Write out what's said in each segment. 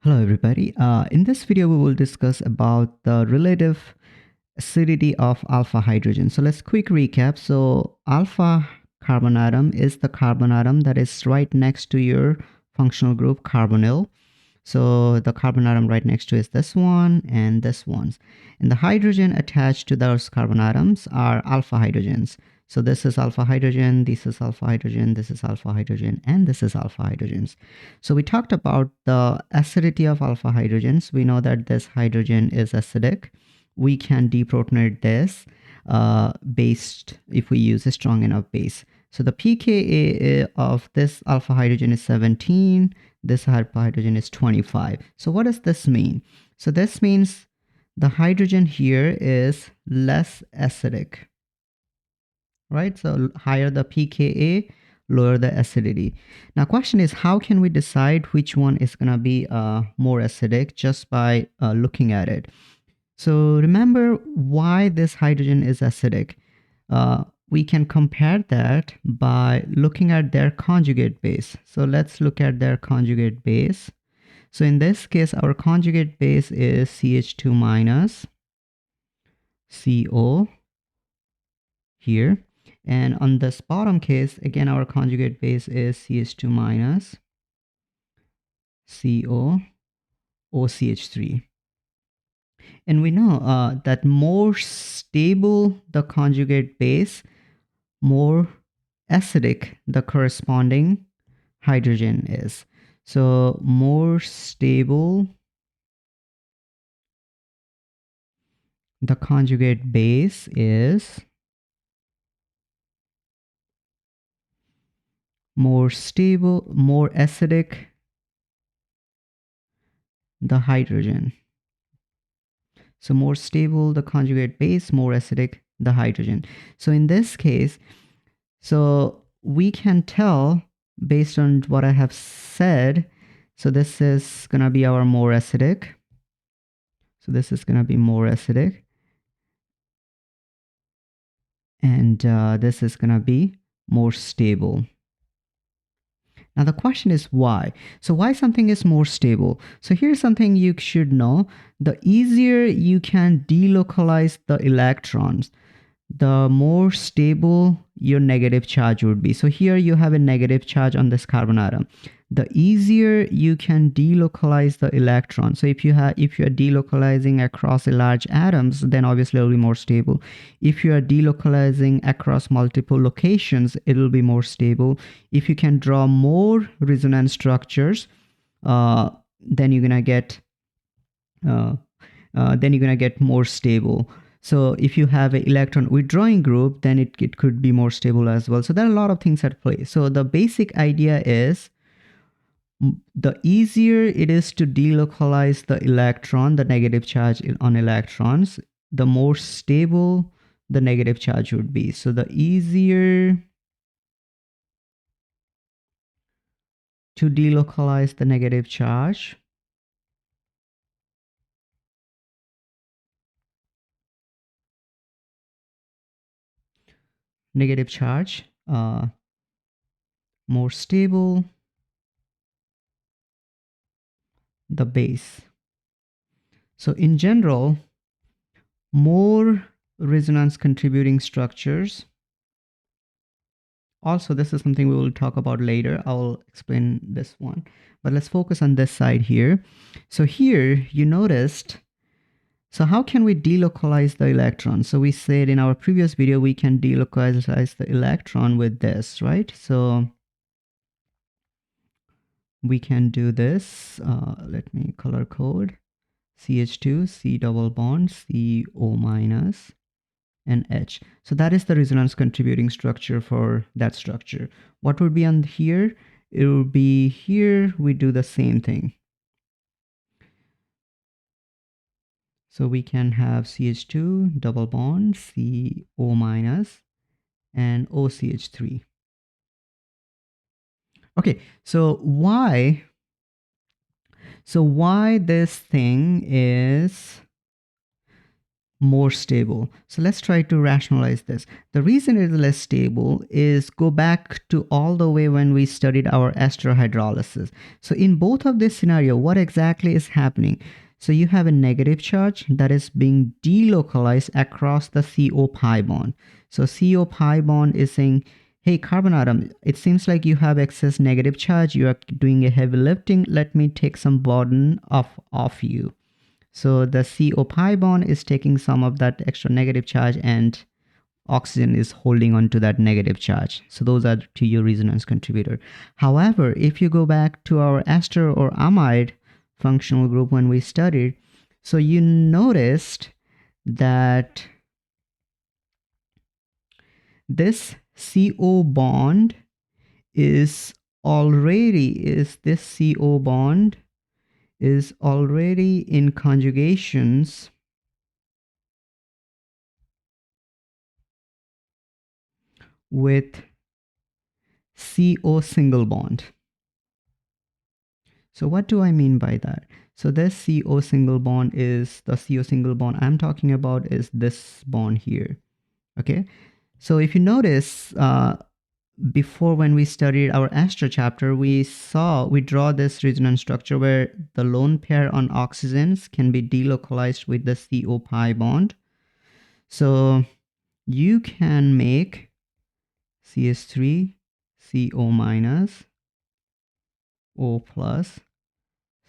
Hello everybody. In this video we will discuss about the relative acidity of alpha hydrogen. So let's quick recap. So alpha carbon atom is the carbon atom that is right next to your functional group carbonyl. So the carbon atom right next to is this one and this one. And the hydrogen attached to those carbon atoms are alpha hydrogens. So this is alpha hydrogen, this is alpha hydrogen, this is alpha hydrogen, and this is alpha hydrogens. So we talked about the acidity of alpha hydrogens. We know that this hydrogen is acidic. We can deprotonate this based if we use a strong enough base. So the pKa of this alpha hydrogen is 17. This alpha hydrogen is 25. So what does this mean? So this means the hydrogen here is less acidic, right? So higher the pKa, lower the acidity. Now question is, how can we decide which one is going to be more acidic? Just by looking at it. So remember why this hydrogen is acidic. We can compare that by looking at their conjugate base. So let's look at their conjugate base. So in this case, our conjugate base is CH2 minus CO here. And on this bottom case, again, our conjugate base is CH2 minus CO OCH3. And we know that more stable the conjugate base, more acidic the corresponding hydrogen is. So more stable the conjugate base is, more stable, more acidic the hydrogen. So more stable the conjugate base, more acidic the hydrogen. So in this case, so we can tell based on what I have said. So this is going to be our more acidic. So this is going to be more acidic. And this is going to be more stable. Now the question is why? So why something is more stable? So here's something you should know. The easier you can delocalize the electrons, the more stable your negative charge would be. So here you have a negative charge on this carbon atom. The easier you can delocalize the electron. So if you are delocalizing across a large atoms, then obviously it will be more stable. If you are delocalizing across multiple locations, it will be more stable. If you can draw more resonance structures, then you're gonna get more stable. So if you have an electron withdrawing group, then it could be more stable as well. So there are a lot of things at play. So the basic idea is, the easier it is to delocalize the electron, the negative charge on electrons, the more stable the negative charge would be. So the easier to delocalize the negative charge, more stable the base. So in general, more resonance contributing structures. Also, this is something we will talk about later. I'll explain this one, but let's focus on this side here. So here you noticed, so how can we delocalize the electron? So we said in our previous video, we can delocalize the electron with this, right? So we can do this. Let me color code. CH2, C double bond, CO minus, and H. So that is the resonance contributing structure for that structure. What would be on here? It will be here, we do the same thing. So we can have CH2 double bond, CO minus, and OCH3. Okay, so why this thing is more stable. So let's try to rationalize this. The reason it is less stable is go back to all the way when we studied our ester hydrolysis. So in both of this scenario, what exactly is happening? So you have a negative charge that is being delocalized across the CO pi bond. So CO pi bond is saying, hey, carbon atom, it seems like you have excess negative charge. You are doing a heavy lifting. Let me take some burden off you. So the CO pi bond is taking some of that extra negative charge, and oxygen is holding on to that negative charge. So those are the two resonance contributor. However, if you go back to our ester or amide functional group when we studied, so you noticed that this CO bond is this CO bond is already in conjugations with CO single bond. So what do I mean by that? So this CO single bond is the CO single bond I'm talking about is this bond here. Okay. So if you notice, before when we studied our ester chapter, we draw this resonance structure where the lone pair on oxygens can be delocalized with the CO pi bond. So you can make CS3, CO minus, O plus,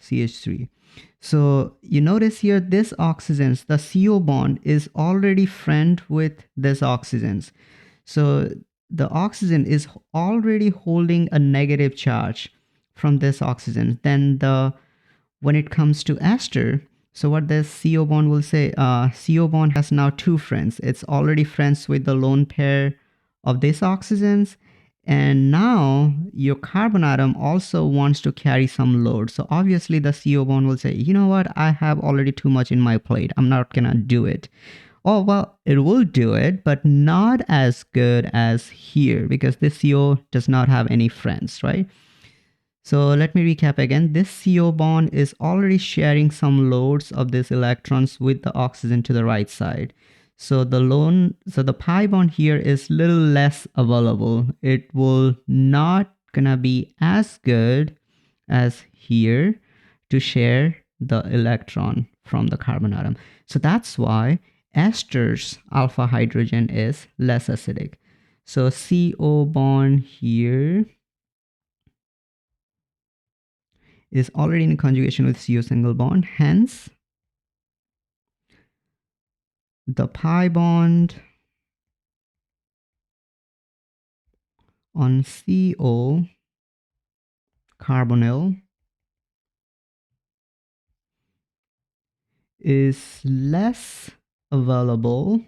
CH3. So you notice here this oxygens, the CO bond is already friend with this oxygens. So the oxygen is already holding a negative charge from this oxygen. Then when it comes to ester, so what this CO bond will say, CO bond has now two friends. It's already friends with the lone pair of these oxygens. And now your carbon atom also wants to carry some load. So obviously the CO bond will say, you know what, I have already too much in my plate. I'm not gonna do it. Oh, well, it will do it, but not as good as here because this CO does not have any friends, right? So let me recap again. This CO bond is already sharing some loads of these electrons with the oxygen to the right side. So the pi bond here is little less available. It will not gonna be as good as here to share the electron from the carbon atom. So that's why ester's alpha hydrogen is less acidic. So CO bond here is already in conjugation with CO single bond. Hence, the pi bond on CO carbonyl is less available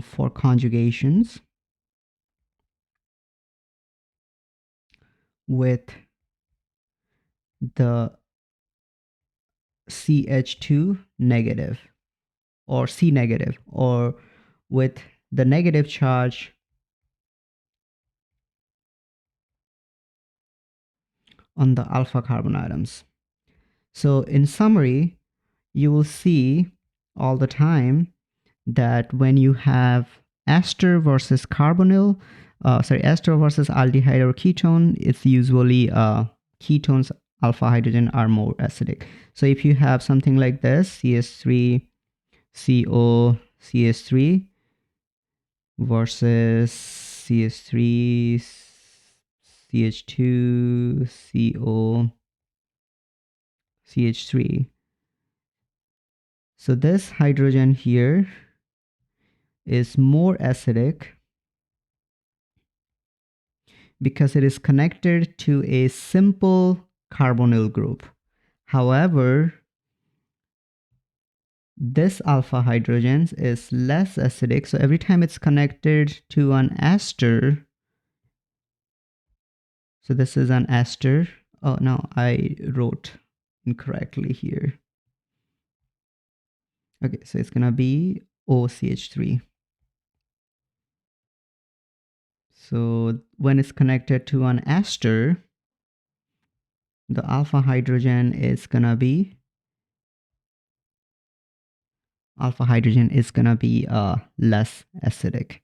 for conjugations with the CH2 negative or C negative, or with the negative charge on the alpha carbon atoms. So in summary, you will see all the time that when you have ester versus carbonyl, ester versus aldehyde or ketone, it's usually ketones alpha hydrogen are more acidic. So if you have something like this, CS3, CO, CS3 versus CS3, CH2, CO, CH3. So this hydrogen here is more acidic because it is connected to a simple carbonyl group. However, this alpha hydrogen is less acidic. So every time it's connected to an ester, so this is an ester. Oh no, I wrote incorrectly here. Okay, so it's gonna be OCH3. So when it's connected to an ester, the alpha hydrogen is gonna be less acidic,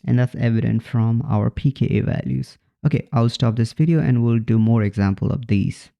and that's evident from our pKa values. Okay, I'll stop this video and we'll do more example of these.